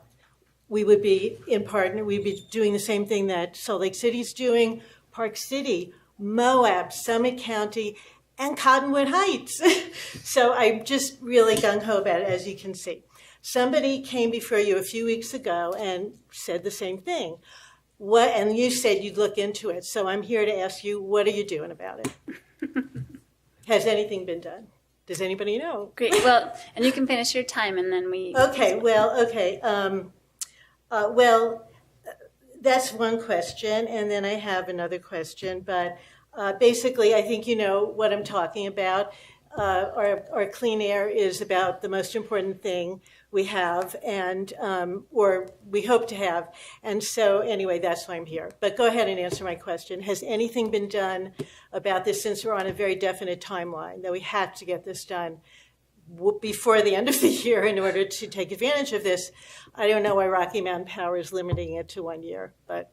We would be we'd be doing the same thing that Salt Lake City's doing, Park City, Moab, Summit County, and Cottonwood Heights. So I'm just really gung-ho about it, as you can see. Somebody came before you a few weeks ago and said the same thing. And you said you'd look into it. So I'm here to ask you, what are you doing about it? Has anything been done? Does anybody know? Great. Well, and you can finish your time and then we... Okay. That's one question. And then I have another question. But basically, I think you know what I'm talking about. Our clean air is about the most important thing we have and or we hope to have. And so anyway, that's why I'm here. But go ahead and answer my question. Has anything been done about this since we're on a very definite timeline that we have to get this done before the end of the year in order to take advantage of this? I don't know why Rocky Mountain Power is limiting it to 1 year. But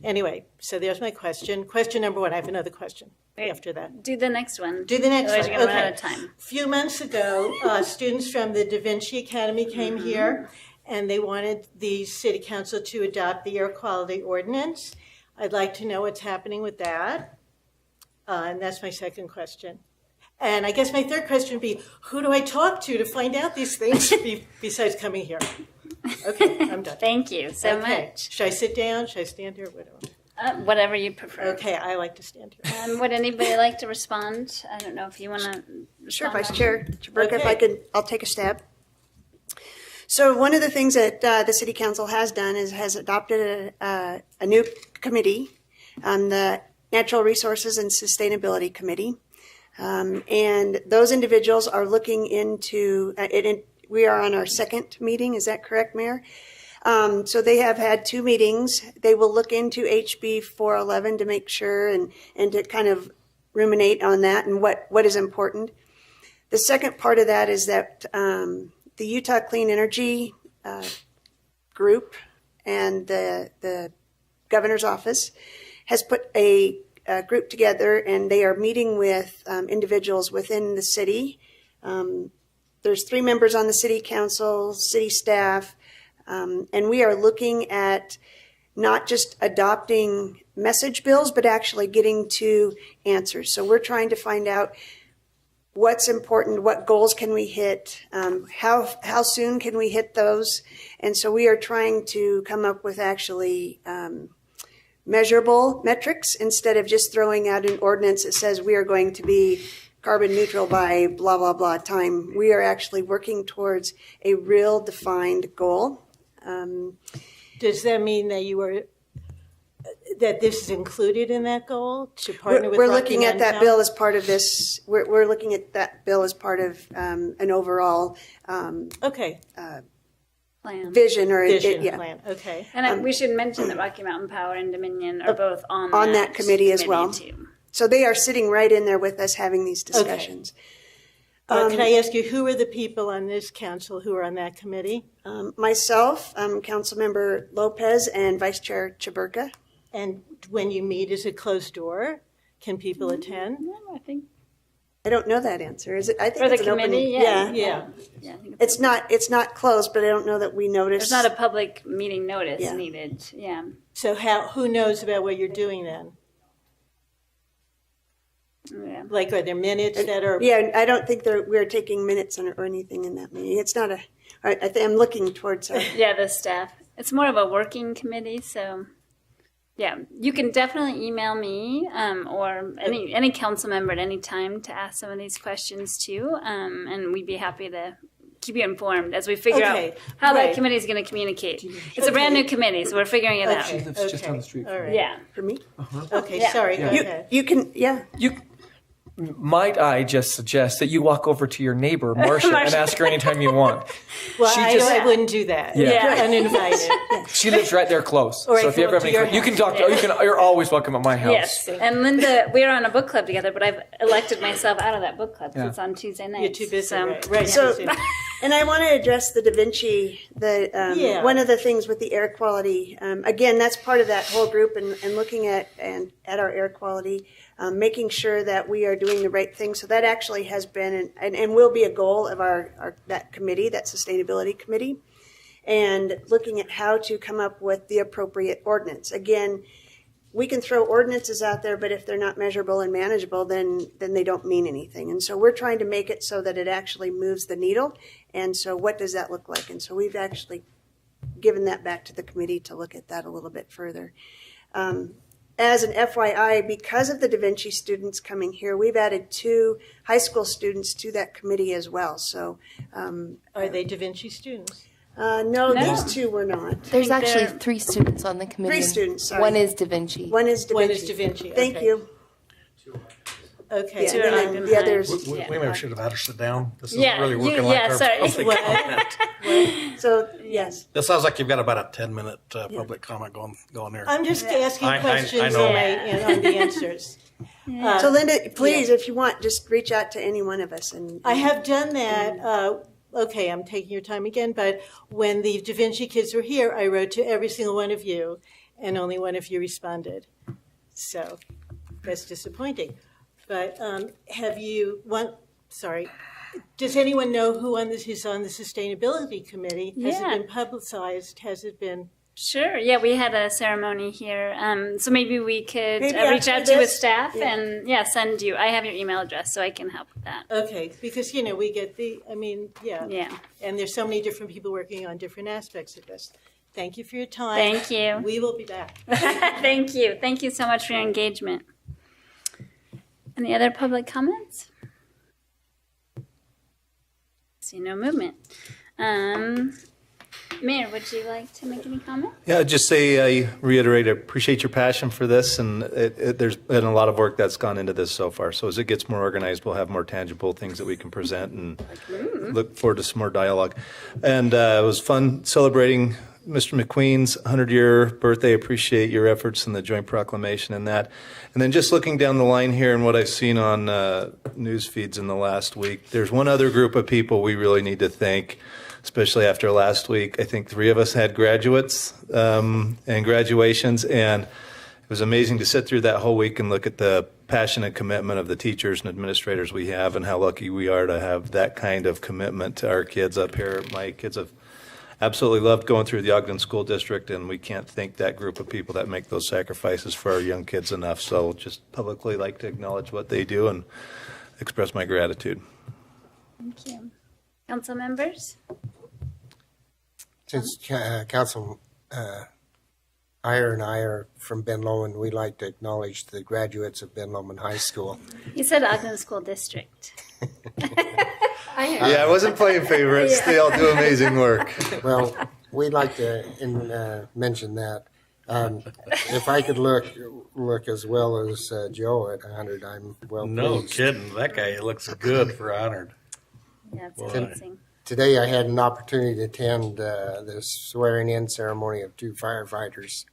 anyway, so there's my question. Question number one. I have another question. After that. Do the next one. Do the next Otherwise one. You're going to run out of time. A few months ago, students from the Da Vinci Academy came here, and they wanted the city council to adopt the air quality ordinance. I'd like to know what's happening with that. And that's my second question. And I guess my third question would be, who do I talk to find out these things besides coming here? Okay, I'm done. Thank you so much. Should I sit down? Should I stand here? Whatever you prefer. Okay, I like to stand here. Would anybody like to respond? I don't know if you want to. Sure, Vice Chair Traberka, if I'll take a stab. So one of the things that the City Council has done is has adopted a new committee, the Natural Resources and Sustainability Committee. And those individuals are looking into it. We are on our second meeting. Is that correct, Mayor? So they have had 2 meetings. They will look into HB 411 to make sure and to kind of ruminate on that and what is important. The second part of that is that the Utah Clean Energy group and the governor's office has put a group together, and they are meeting with individuals within the city. There's 3 members on the city council, city staff, and we are looking at not just adopting message bills, but actually getting to answers. So we're trying to find out what's important, what goals can we hit, how soon can we hit those. And so we are trying to come up with actually measurable metrics instead of just throwing out an ordinance that says we are going to be carbon neutral by blah, blah, blah time. We are actually working towards a real defined goal. Does that mean that that this is included in that goal to partner with We're Rocky looking at Mountain that Town? bill as part of this. We're looking at that bill as part of an overall Okay. Plan. vision or Vision yeah. plan. Okay. And we should mention that Rocky Mountain Power and Dominion are both on that committee as well. too. So they are sitting right in there with us having these discussions. Can I ask you, who are the people on this council who are on that committee? Myself, Councilmember Lopez, and Vice Chair Chaburka. And when you meet, is it closed door? Can people attend? No, I think I don't know that answer. Is it? I think for the it's an committee, open. Yeah. I think It's not closed, but I don't know that we noticed. there's not a public meeting notice Yeah. needed. Yeah. So who knows about what you're doing then? Yeah. Like, are there minutes that are? Yeah, I don't think we're taking minutes or anything in that meeting. It's not I think I'm looking towards our. Yeah, the staff. It's more of a working committee, so yeah, you can definitely email me or any council member at any time to ask some of these questions too, and we'd be happy to keep you informed as we figure out how that committee is going to communicate. It's a brand new committee, so we're figuring it out. She lives just down the street. All right. Yeah. For me? Okay, Yeah. sorry, go ahead. You can, Might I just suggest that you walk over to your neighbor, Marcia, and ask her anytime you want? Well, She I wouldn't do that. Yeah. Uninvited. She lives right there close. Or I so if can you ever come have to any, your you can talk. You're always welcome at my house. Yes, and Linda, we're on a book club together, but I've elected myself out of that book club because it's on Tuesday nights. You're too busy, so, right? So, Tuesday. and I want to address the Da Vinci, one of the things with the air quality. Again, that's part of that whole group and looking at our air quality, making sure that we are doing the right thing. So that actually has been and will be a goal of that committee, that sustainability committee, and looking at how to come up with the appropriate ordinance. Again, we can throw ordinances out there, but if they're not measurable and manageable, then they don't mean anything. And so we're trying to make it so that it actually moves the needle. And so what does that look like? And so we've actually given that back to the committee to look at that a little bit further. As an FYI, because of the Da Vinci students coming here, we've added 2 high school students to that committee as well. So, Are they Da Vinci students? no, these 2 were not. There's actually 3 students on the committee. 3 students, sorry. One is Da Vinci. One is Da One Vinci. is Da Vinci. Thank Okay. you. Okay. Yeah, Two and are then Ogden the High. others. We maybe should have had her sit down. This is Yeah, really working you- like yeah, our sorry. public What? comment. So, yes. This sounds like you've got about a 10-minute public comment going here. I'm just asking I questions know. on the answers. So, Linda, please, if you want, just reach out to any one of us. And I have done that. Okay, I'm taking your time again, but when the Da Vinci kids were here, I wrote to every single one of you, and only one of you responded. So that's disappointing. But does anyone know who is on the sustainability committee? Has it been publicized? Has it been? Sure. Yeah, we had a ceremony here. So maybe we could Maybe reach after out to you with this? staff Yeah. and send you. I have your email address, so I can help with that. Okay, because, we get yeah. Yeah. And there's so many different people working on different aspects of this. Thank you for your time. Thank you. We will be back. Thank you. Thank you so much for your engagement. Any other public comments? See no movement. Mayor, would you like to make any comment? Yeah, just say I reiterate, I appreciate your passion for this, and there's been a lot of work that's gone into this so far. So as it gets more organized, we'll have more tangible things that we can present, and look forward to some more dialogue. And it was fun celebrating Mr. McQueen's 100-year birthday. Appreciate your efforts in the joint proclamation and that. And then just looking down the line here and what I've seen on news feeds in the last week, there's one other group of people we really need to thank, especially after last week. I think 3 of us had graduates and graduations, and it was amazing to sit through that whole week and look at the passion and commitment of the teachers and administrators we have, and how lucky we are to have that kind of commitment to our kids up here. My kids have absolutely loved going through the Ogden School District, and we can't thank that group of people that make those sacrifices for our young kids enough. So just publicly like to acknowledge what they do and express my gratitude. Thank you. Council members? Since Council Iyer and I are from Ben Lomond, we'd like to acknowledge the graduates of Ben Lomond High School. You said Ogden School District. Yeah, I wasn't playing favorites. They all do amazing work. Well, we'd like to mention that. If I could look as well as Joe at 100, I'm well pleased. No kidding. That guy looks good for 100. Yeah, it's amazing. Today I had an opportunity to attend the swearing-in ceremony of 2 firefighters.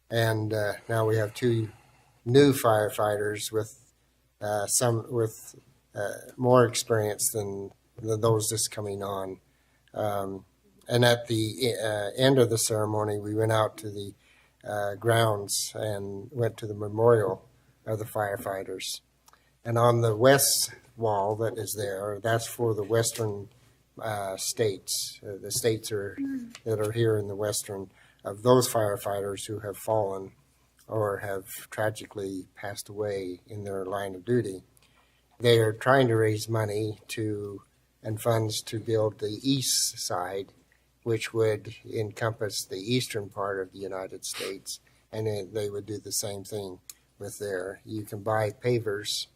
And now we have 2 new firefighters with more experience than those just coming on. And at the end of the ceremony, we went out to the grounds and went to the memorial of the firefighters. And on the west wall that is there, that's for the western states, the states that are here in the western, of those firefighters who have fallen or have tragically passed away in their line of duty. They are trying to raise money and funds to build the east side, which would encompass the eastern part of the United States, and they would do the same thing with there. You can buy pavers,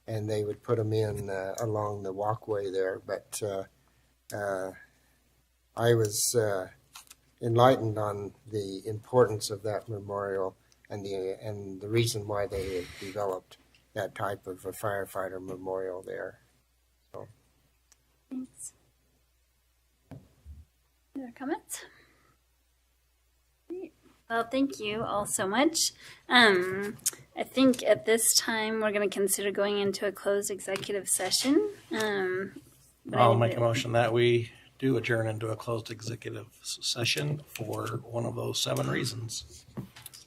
and they would put them in along the walkway there, but I was enlightened on the importance of that memorial and the reason why they had developed that type of a firefighter memorial there. So. Thanks. Any other comments? Well, thank you all so much. I think at this time we're going to consider going into a closed executive session. I'll make a motion that we do adjourn into a closed executive session for one of those 7 reasons.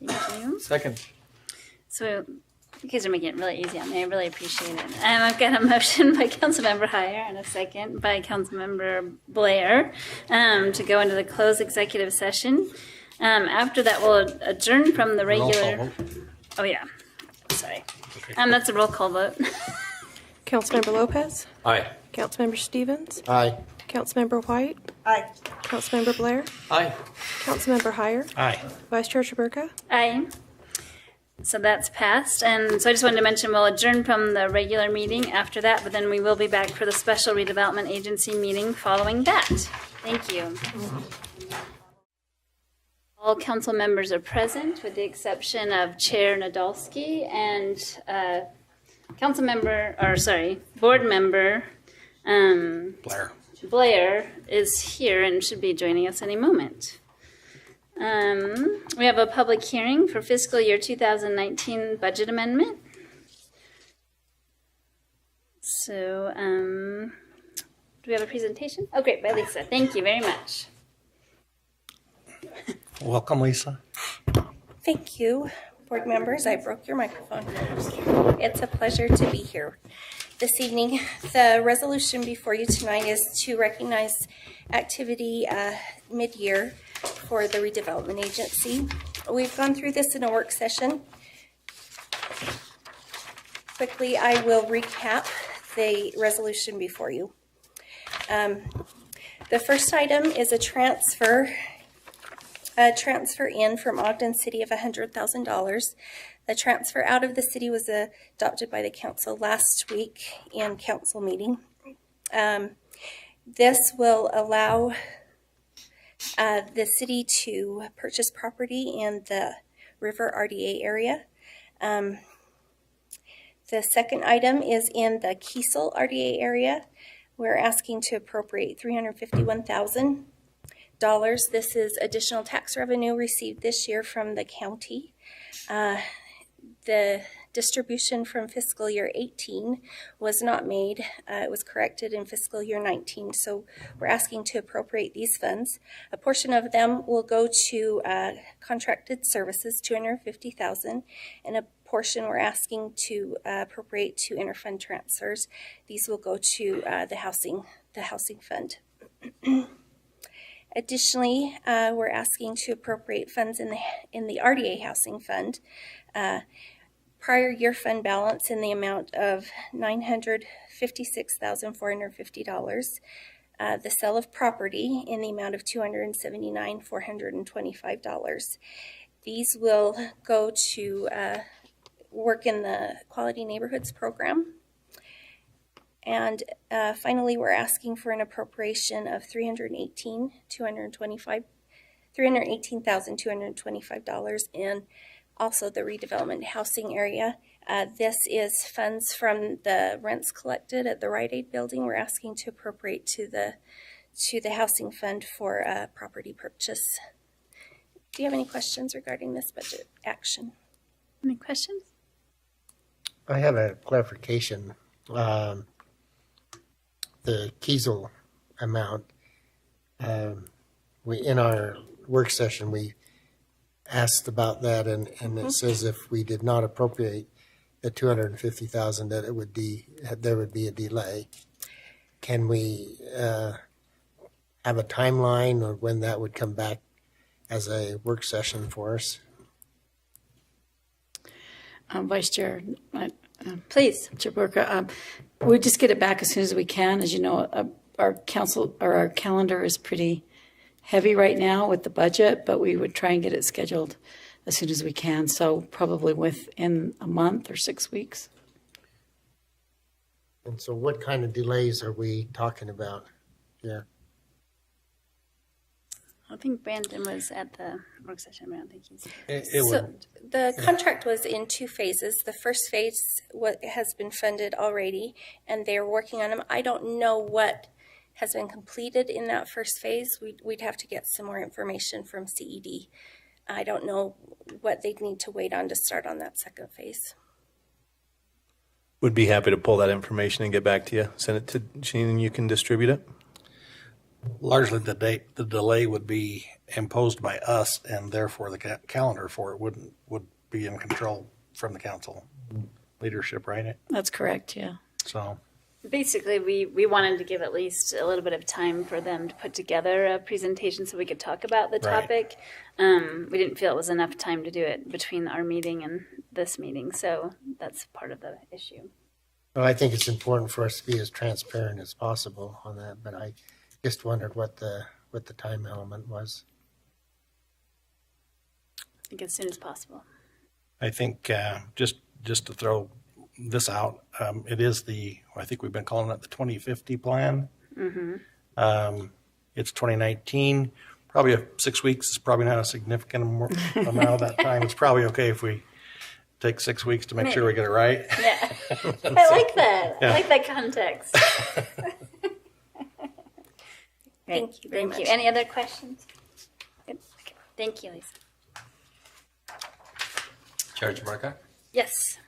Thank you. Second. So you guys are making it really easy on me. I really appreciate it. I've got a motion by Councilmember Heyer and a second by Councilmember Blair to go into the closed executive session. After that, we'll adjourn from the regular. Oh yeah, sorry. That's a roll call vote. Councilmember Lopez? Aye. Councilmember Stevens? Aye. Councilmember White? Aye. Councilmember Blair? Aye. Councilmember Heyer? Aye. Vice Chair Chaburka? Aye. So that's passed. And so I just wanted to mention we'll adjourn from the regular meeting after that, but then we will be back for the special redevelopment agency meeting following that. Thank you. All council members are present with the exception of Chair Nadolski and board member Blair is here and should be joining us any moment. We have a public hearing for fiscal year 2019 budget amendment. So, do we have a presentation? Oh, great, by Lisa. Thank you very much. Welcome, Lisa. Thank you, board members. I broke your microphone. It's a pleasure to be here this evening. The resolution before you tonight is to recognize activity mid-year for the redevelopment agency. We've gone through this in a work session. Quickly, I will recap the resolution before you. The first item is a transfer in from Ogden City of $100,000. The transfer out of the city was adopted by the council last week in council meeting. This will allow the city to purchase property in the River RDA area. The second item is in the Kiesel RDA area. We're asking to appropriate $351,000. This is additional tax revenue received this year from the county. The distribution from fiscal year 18 was not made. It was corrected in fiscal year 19. So we're asking to appropriate these funds. A portion of them will go to contracted services, $250,000, and a portion we're asking to appropriate to interfund transfers. These will go to the housing fund. Additionally, we're asking to appropriate funds in the RDA Housing Fund. Prior year fund balance in the amount of $956,450. The sale of property in the amount of $279,425. These will go to work in the Quality Neighborhoods program. And finally, we're asking for an appropriation of $318,225 in also the redevelopment housing area. This is funds from the rents collected at the Rite Aid building. We're asking to appropriate to the housing fund for property purchase. Do you have any questions regarding this budget action? Any questions? I have a clarification. The Kiesel amount, in our work session, we asked about that, and it says if we did not appropriate the $250,000, that there would be a delay. Can we have a timeline or when that would come back as a work session for us? Vice Chair, please, Chair Burka, we just get it back as soon as we can. As you know, our calendar is pretty heavy right now with the budget, but we would try and get it scheduled as soon as we can. So probably within a month or 6 weeks. And so what kind of delays are we talking about here? I think Brandon was at the work session. I don't think he's. The contract was in 2 phases. The first phase has been funded already, and they're working on them. I don't know what has been completed in that first phase. We'd have to get some more information from CED. I don't know what they'd need to wait on to start on that second phase. Would be happy to pull that information and get back to you. Send it to Gene and you can distribute it. Largely the delay would be imposed by us, and therefore the calendar for it would be in control from the council leadership, right? That's correct, yeah. So basically, we wanted to give at least a little bit of time for them to put together a presentation so we could talk about the topic. Right. We didn't feel it was enough time to do it between our meeting and this meeting, so that's part of the issue. Well, I think it's important for us to be as transparent as possible on that, but I just wondered what the time element was. I think as soon as possible. I think just to throw this out, it is I think we've been calling it the 2050 plan. Mm-hmm. It's 2019. Probably 6 weeks is probably not a significant amount of that time. It's probably okay if we take 6 weeks to make sure we get it right. Yeah, I like that. Yeah. I like that context. Thank you very much. Any other questions? Good. Okay. Thank you, Lisa. Chair Chabarka? Yes.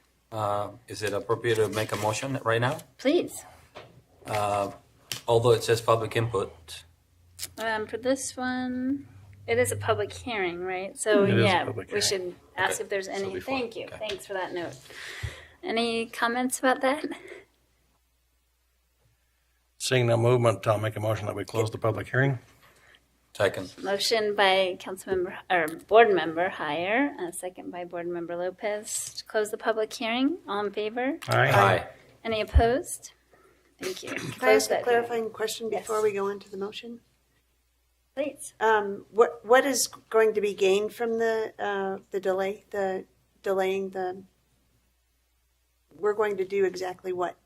Is it appropriate to make a motion right now? Please. Although it says public input. For this one, it is a public hearing, right? So yeah, we should ask if there's any. Thank you. Okay. Thanks for that note. Any comments about that? Seeing no movement, I'll make a motion that we close the public hearing. Second. Motion by Board Member Heyer, second by Board Member Lopez to close the public hearing. All in favor? Aye. Aye. Any opposed? Thank you. Can I ask a clarifying question before we go into the motion? Please. What is going to be gained from the delay? The delaying the. We're going to do exactly what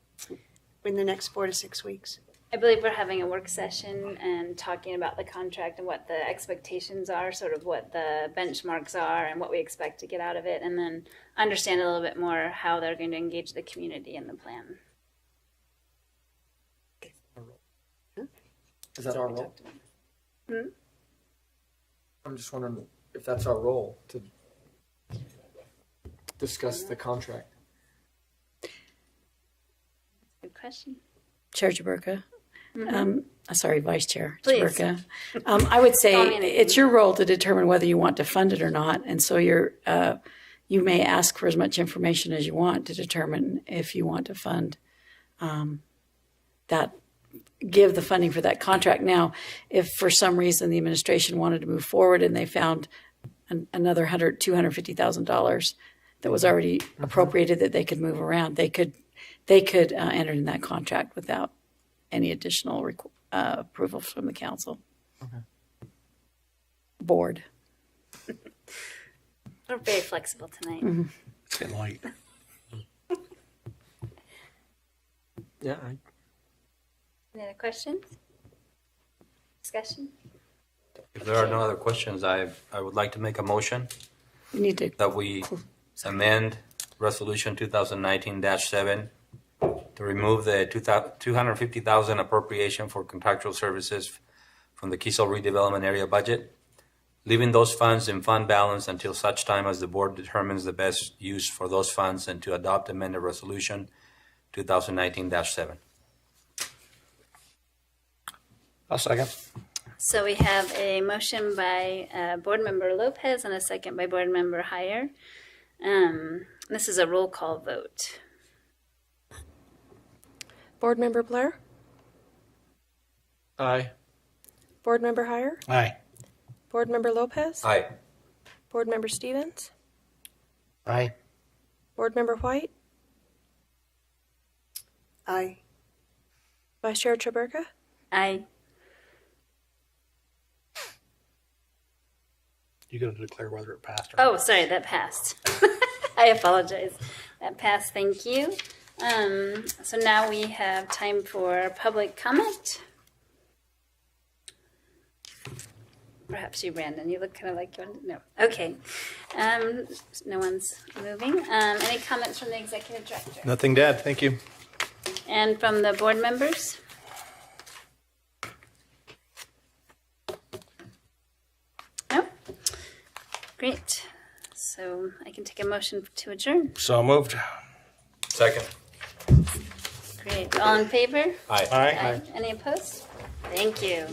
in the next 4 to 6 weeks? I believe we're having a work session and talking about the contract and what the expectations are, sort of what the benchmarks are and what we expect to get out of it, and then understand a little bit more how they're going to engage the community in the plan. Is that our role? Hmm? I'm just wondering if that's our role to discuss the contract. Good question. Chair Chaburka. Mm-hmm. Sorry, Vice Chair Please. Chaburka. I would say it's your role to determine whether you want to fund it or not, and so you may ask for as much information as you want to determine if you want to fund that give the funding for that contract. Now, if for some reason the administration wanted to move forward and they found another $250,000 that was already appropriated that they could move around, they could enter in that contract without any additional approval from the council. Board. We're very flexible tonight. It's getting late. Yeah. Any other questions? Discussion? If there are no other questions, I would like to make a motion We need to that we amend Resolution 2019-7 to remove the $250,000 appropriation for contractual services from the Kiesel redevelopment area budget, leaving those funds in fund balance until such time as the board determines the best use for those funds, and to adopt amended Resolution 2019-7. I'll second. So we have a motion by Board Member Lopez and a second by Board Member Heyer. This is a roll call vote. Board Member Blair? Aye. Board Member Heyer? Aye. Board Member Lopez? Aye. Board Member Stevens? Aye. Board Member White? Aye. Vice Chair Chaburka? Aye. You got to declare whether it passed or Oh, sorry, that passed. I apologize. That passed, thank you. So now we have time for public comment. Perhaps you, Brandon. You look kind of like you want to know. Okay. No one's moving. Any comments from the executive director? Nothing to add. Thank you. And from the board members? No? Great. So I can take a motion to adjourn. So moved. Second. Great. All in favor? Aye. Aye. Any opposed? Thank you.